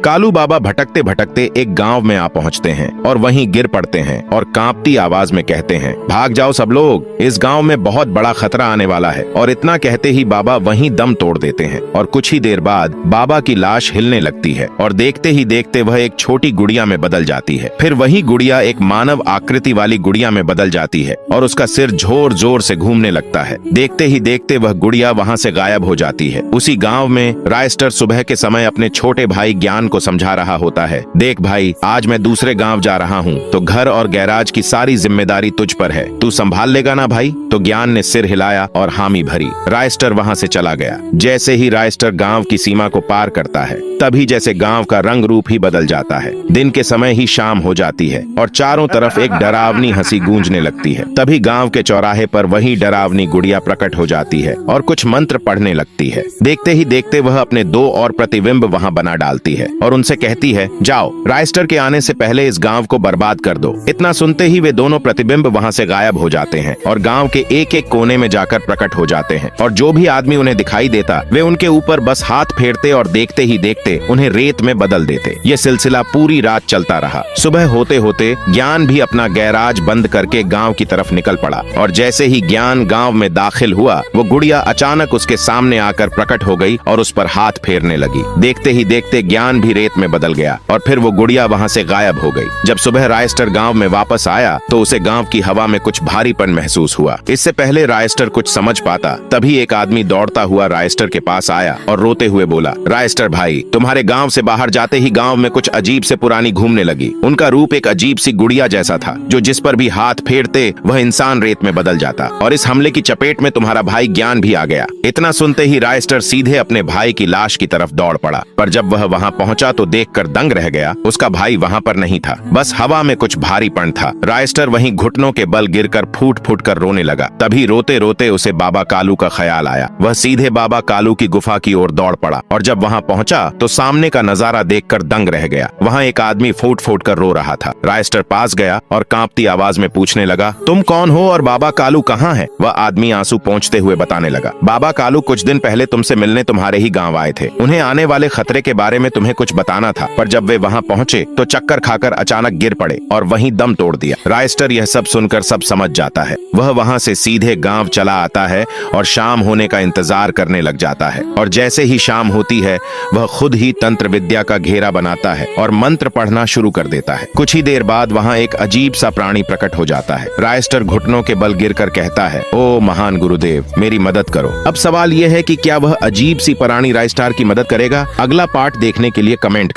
कालू बाबा भटकते भटकते एक गांव में आ पहुंचते हैं और वहीं गिर पड़ते हैं और कांपती आवाज में कहते हैं, भाग जाओ सब लोग, इस गांव में बहुत बड़ा खतरा आने वाला है। और इतना कहते ही बाबा वहीं दम तोड़ देते हैं और कुछ ही देर बाद बाबा की लाश हिलने लगती है और देखते ही देखते वह एक छोटी गुड़िया में बदल जाती है। फिर वही गुड़िया एक मानव आकृति वाली गुड़िया में बदल जाती है और उसका सिर जोर जोर से घूमने लगता है। देखते ही देखते वह गुड़िया वहाँ से गायब हो जाती है। उसी गाँव में रायस्टर सुबह के समय अपने छोटे भाई ज्ञान को समझा रहा होता है, देख भाई, आज मैं दूसरे गांव जा रहा हूँ तो घर और गैराज की सारी जिम्मेदारी तुझ पर है, तू संभाल लेगा ना भाई। तो ज्ञान ने सिर हिलाया और हामी भरी। रायस्टर वहाँ से चला गया। जैसे ही रायस्टर गांव की सीमा को पार करता है तभी जैसे गांव का रंग रूप ही बदल जाता है। दिन के समय ही शाम हो जाती है और चारों तरफ एक डरावनी हंसी गूंजने लगती है। तभी गांव के चौराहे पर वही डरावनी गुड़िया प्रकट हो जाती है और कुछ मंत्र पढ़ने लगती है। देखते ही देखते वह अपने 2 और प्रतिबिंब वहाँ बना डालती है और उनसे कहती है, जाओ, रायस्टर के आने से पहले इस गांव को बर्बाद कर दो। इतना सुनते ही वे दोनों प्रतिबिंब वहाँ से गायब हो जाते हैं और गांव के एक एक कोने में जाकर प्रकट हो जाते हैं। और जो भी आदमी उन्हें दिखाई देता वे उनके ऊपर बस हाथ फेरते और देखते ही देखते उन्हें रेत में बदल देते। ये सिलसिला पूरी रात चलता रहा। सुबह होते होते ज्ञान भी अपना गैराज बंद करके गांव की तरफ निकल पड़ा और जैसे ही ज्ञान गांव में दाखिल हुआ वो गुड़िया अचानक उसके सामने आकर प्रकट हो गई और उस पर हाथ फेरने लगी। देखते ही देखते ज्ञान भी रेत में बदल गया और फिर वो गुड़िया वहाँ से गायब हो गई। जब सुबह रायस्टर गांव में वापस आया तो उसे गांव की हवा में कुछ भारीपन महसूस हुआ। इससे पहले रायस्टर कुछ समझ पाता तभी एक आदमी दौड़ता हुआ रायस्टर के पास आया और रोते हुए बोला, रायस्टर भाई, तुम्हारे गांव से बाहर जाते ही गांव में कुछ अजीब से पुरानी घूमने लगी। उनका रूप एक अजीब सी गुड़िया जैसा था जो जिस पर भी हाथ फेरते वह इंसान रेत में बदल जाता और इस हमले की चपेट में तुम्हारा भाई ज्ञान भी आ गया। इतना सुनते ही रायस्टर सीधे अपने भाई की लाश की तरफ दौड़ पड़ा, पर जब वह वहाँ पहुँचा तो देखकर दंग रह गया। उसका भाई वहाँ पर नहीं था, बस हवा में कुछ भारीपन था। रायस्टर वहीं घुटनों के बल गिरकर फूट फूट कर रोने लगा। तभी रोते रोते उसे बाबा कालू का ख्याल आया। वह सीधे बाबा कालू की गुफा की ओर दौड़ पड़ा और जब वहाँ पहुँचा तो सामने का नजारा देखकर दंग रह गया। वहाँ एक आदमी फूट फूट कर रो रहा था। रायस्टर पास गया और कांपती आवाज में पूछने लगा, तुम कौन हो और बाबा कालू कहाँ है? वह आदमी आंसू पोंछते हुए बताने लगा, बाबा कालू कुछ दिन पहले तुमसे मिलने तुम्हारे ही गांव आए थे। उन्हें आने वाले खतरे के बारे में तुम्हें कुछ बताना था, पर जब वे वहाँ पहुँचे तो चक्कर खाकर अचानक गिर पड़े और वहीं दम तोड़ दिया। रायस्टर यह सब सुनकर सब समझ जाता है। वह वहाँ से सीधे गांव चला आता है और शाम होने का इंतजार करने लग जाता है। और जैसे ही शाम होती है वह खुद ही तंत्र विद्या का घेरा बनाता है और मंत्र पढ़ना शुरू कर देता है। कुछ ही देर बाद वहाँ एक अजीब सा प्राणी प्रकट हो जाता है। रायस्टर घुटनों के बल गिरकर कहता है, ओ महान गुरुदेव, मेरी मदद करो। अब सवाल यह है कि क्या वह अजीब सी प्राणी रायस्टर की मदद करेगा? अगला पार्ट देखने के लिए कमेंट